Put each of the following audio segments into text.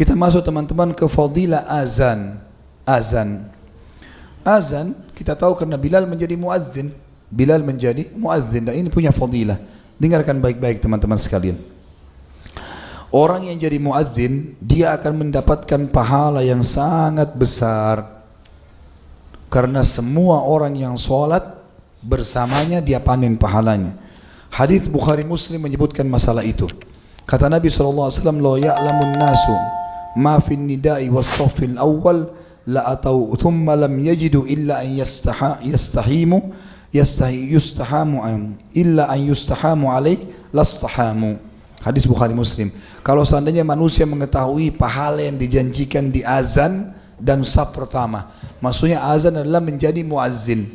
Kita masuk teman-teman ke fadilah azan. Azan kita tahu karena Bilal menjadi muadzin. Bilal menjadi muadzin dan ini punya fadilah. Dengarkan baik-baik teman-teman sekalian. Orang yang jadi muadzin dia akan mendapatkan pahala yang sangat besar. Karena semua orang yang sholat bersamanya dia panen pahalanya. Hadis Bukhari Muslim menyebutkan masalah itu. Kata Nabi SAW, "Lo ya'lamun nasu ma fin nida'i was saffil awwal la atau thumma lam yajidu illa an yastahamu alaih lastahamu." Hadis Bukhari Muslim. Kalau seandainya manusia mengetahui pahala yang dijanjikan di azan dan saf pertama, maksudnya azan adalah menjadi muazzin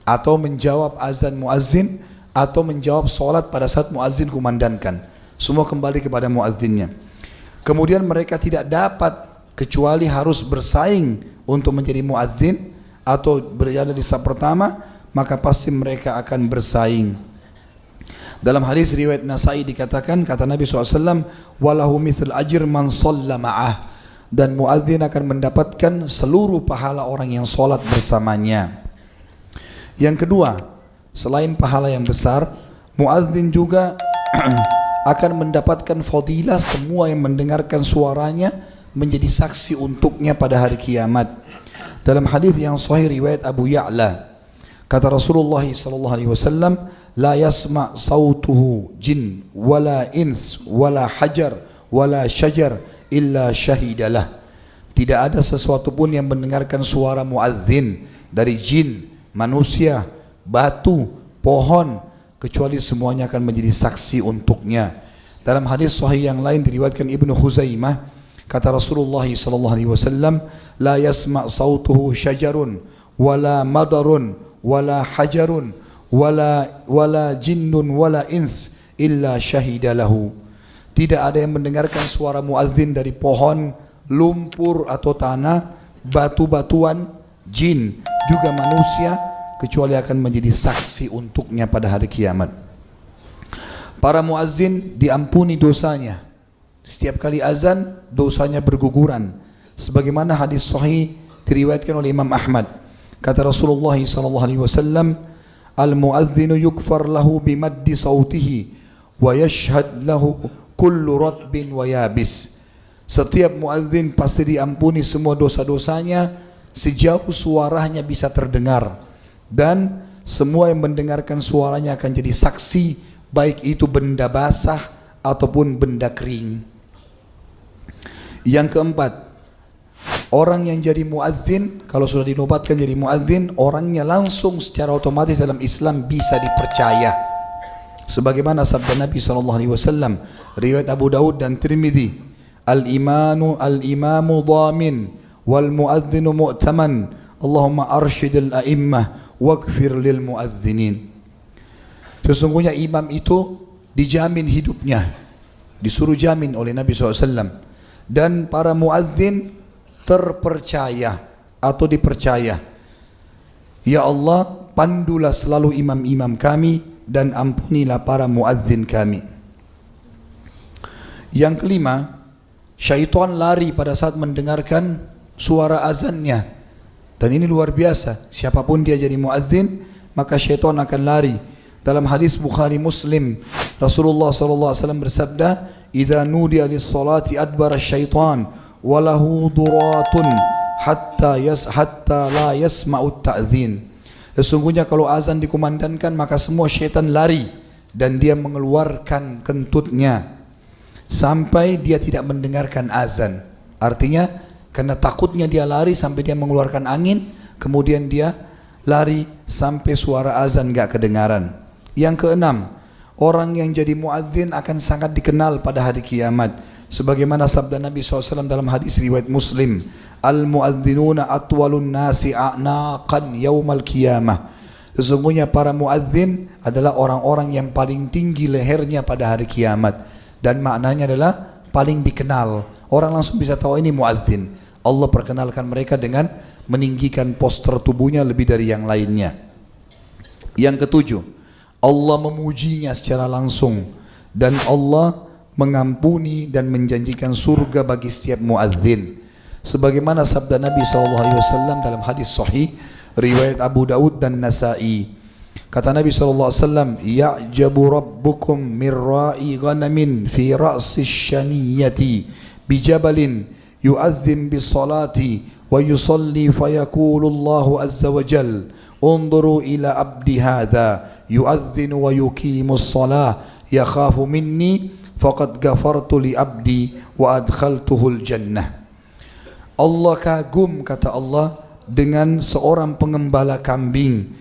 atau menjawab azan muazzin atau menjawab solat pada saat muazzin kumandangkan. Semua kembali kepada muazzinnya. Kemudian mereka tidak dapat kecuali harus bersaing untuk menjadi muazzin atau berada di saf pertama, maka pasti mereka akan bersaing. Dalam hadis riwayat Nasai dikatakan, kata Nabi SAW, "Walahu mithl ajr man shalla ma'ah." Dan muadzin akan mendapatkan seluruh pahala orang yang sholat bersamanya. Yang kedua, selain pahala yang besar, muadzin juga akan mendapatkan fadilah semua yang mendengarkan suaranya menjadi saksi untuknya pada hari kiamat. Dalam hadis yang sahih riwayat Abu Ya'la, kata Rasulullah SAW, "La yasma' sautuhu jin wala ins wala hajar wala syajar illa syahidalah." Tidak ada sesuatu pun yang mendengarkan suara muadzin dari jin, manusia, batu, pohon, kecuali semuanya akan menjadi saksi untuknya. Dalam hadis sahih yang lain diriwayatkan Ibnu Khuzaimah, kata Rasulullah SAW, "La yasma' sautuhu syajarun wala madarun wala hajarun wala jinnun wala ins illa syahidalahu." Tidak ada yang mendengarkan suara muadzin dari pohon, lumpur atau tanah, batu-batuan, jin, juga manusia, kecuali akan menjadi saksi untuknya pada hari kiamat. Para muazzin diampuni dosanya. Setiap kali azan dosanya berguguran. Sebagaimana hadis sahih diriwayatkan oleh Imam Ahmad. Kata Rasulullah SAW, "Al-muadzinu yukfar lahu bimaddi sautihi wa yashhad lahu kullu ratbin wa yabis." Setiap muadzin pasti diampuni semua dosa-dosanya sejauh suaranya bisa terdengar, dan semua yang mendengarkan suaranya akan jadi saksi, baik itu benda basah ataupun benda kering. Yang keempat, orang yang jadi muadzin, kalau sudah dinobatkan jadi muadzin, orangnya langsung secara otomatis dalam Islam bisa dipercaya. Sebagaimana sabda Nabi SAW, riwayat Abu Daud dan Tirmidzi, "Al-imamu dhamin wal muadzinu mu'taman. Allahumma arsyidil a'immah waghfir lil muadzinin." Sesungguhnya imam itu dijamin hidupnya, disuruh jamin oleh Nabi SAW, dan para muadzin terpercaya atau dipercaya. Ya Allah, pandulah selalu imam-imam kami dan ampunilah para muadzin kami. Yang kelima, syaitan lari pada saat mendengarkan suara azannya. Dan ini luar biasa, siapapun dia jadi muadzin, maka syaitan akan lari. Dalam hadis Bukhari Muslim, Rasulullah SAW bersabda, "Idza nudiya lis-salati adbara syaitan wa lahu duratun hatta la yasma'u ta'dzin." Sesungguhnya kalau azan dikumandangkan, maka semua syaitan lari dan dia mengeluarkan kentutnya sampai dia tidak mendengarkan azan. Artinya karena takutnya dia lari sampai dia mengeluarkan angin, kemudian dia lari sampai suara azan gak kedengaran. Yang keenam, orang yang jadi muadzin akan sangat dikenal pada hari kiamat. Sebagaimana sabda Nabi SAW dalam hadis riwayat Muslim, "Al-muadzinuna atwalun nasi a'naqan yaumal qiyamah." Sesungguhnya para muadzin adalah orang-orang yang paling tinggi lehernya pada hari kiamat. Dan maknanya adalah paling dikenal. Orang langsung bisa tahu ini muadzin. Allah perkenalkan mereka dengan meninggikan poster tubuhnya lebih dari yang lainnya. Yang ketujuh, Allah memujinya secara langsung dan Allah mengampuni dan menjanjikan surga bagi setiap muadzin. Sebagaimana sabda Nabi SAW dalam hadis sahih riwayat Abu Daud dan Nasa'i. Kata Nabi SAW, "Ya'jabu rabbukum min ra'i ghanamin fi ra'si syaniyati bijabalin yu'adzim bis salati wa yusalli fayaqulu Allahu azza wa jal unzuru ila abdi hadha yu'adzinu wa yuqimus salah yakhafu minni faqad ghafartu li abdi wa adkhaltuhul jannah." Allah kagum, kata Allah, dengan seorang pengembala kambing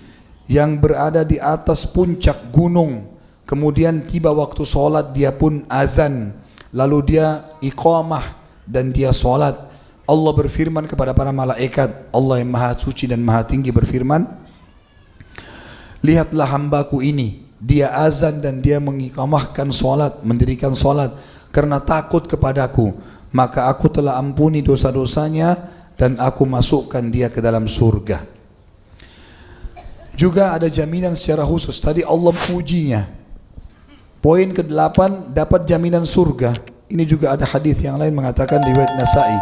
yang berada di atas puncak gunung, kemudian tiba waktu solat dia pun azan, lalu dia iqamah dan dia solat. Allah berfirman kepada para malaikat, Allah yang maha suci dan maha tinggi berfirman, "Lihatlah hambaku ini, dia azan dan dia mengiqamahkan solat, mendirikan solat karena takut kepadaku, maka aku telah ampuni dosa-dosanya dan aku masukkan dia ke dalam surga." Juga ada jaminan secara khusus. Tadi Allah pujinya. Poin ke-8, dapat jaminan surga. Ini juga ada hadis yang lain mengatakan riwayat Nasa'i.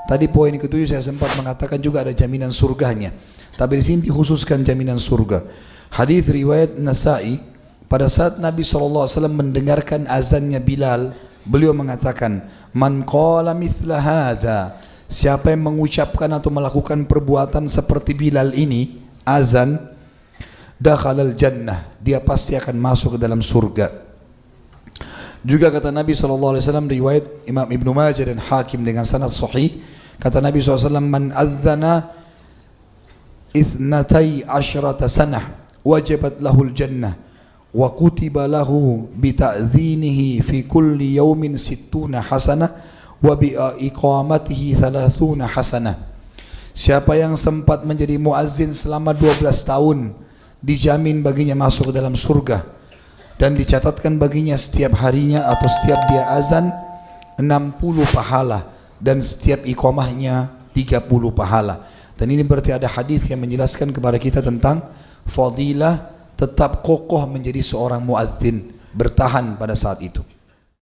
Tadi poin ke-7 saya sempat mengatakan juga ada jaminan surganya. Tapi di sini dikhususkan jaminan surga. Hadis riwayat Nasa'i, pada saat Nabi SAW mendengarkan azannya Bilal, beliau mengatakan, "Man qala mithla hadha." Siapa yang mengucapkan atau melakukan perbuatan seperti Bilal ini, azan, dakhalal jannah, dia pasti akan masuk ke dalam surga. Juga kata Nabi SAW, riwayat Imam Ibnu Majah dan Hakim dengan sanad sahih, kata Nabi SAW, "Man adzana ithnatai asyrata sanah wajibat lahul jannah wa kutiba lahu bita'zinihi fi kulli yawmin sittuna hasanah wa bi iqamatihi thalathuna hasanah." Siapa yang sempat menjadi muazzin selama 12 tahun, dijamin baginya masuk ke dalam surga, dan dicatatkan baginya setiap harinya atau setiap dia azan 60 pahala dan setiap iqamahnya 30 pahala. Dan ini berarti ada hadis yang menjelaskan kepada kita tentang fadilah tetap kokoh menjadi seorang muadzin, bertahan pada saat itu.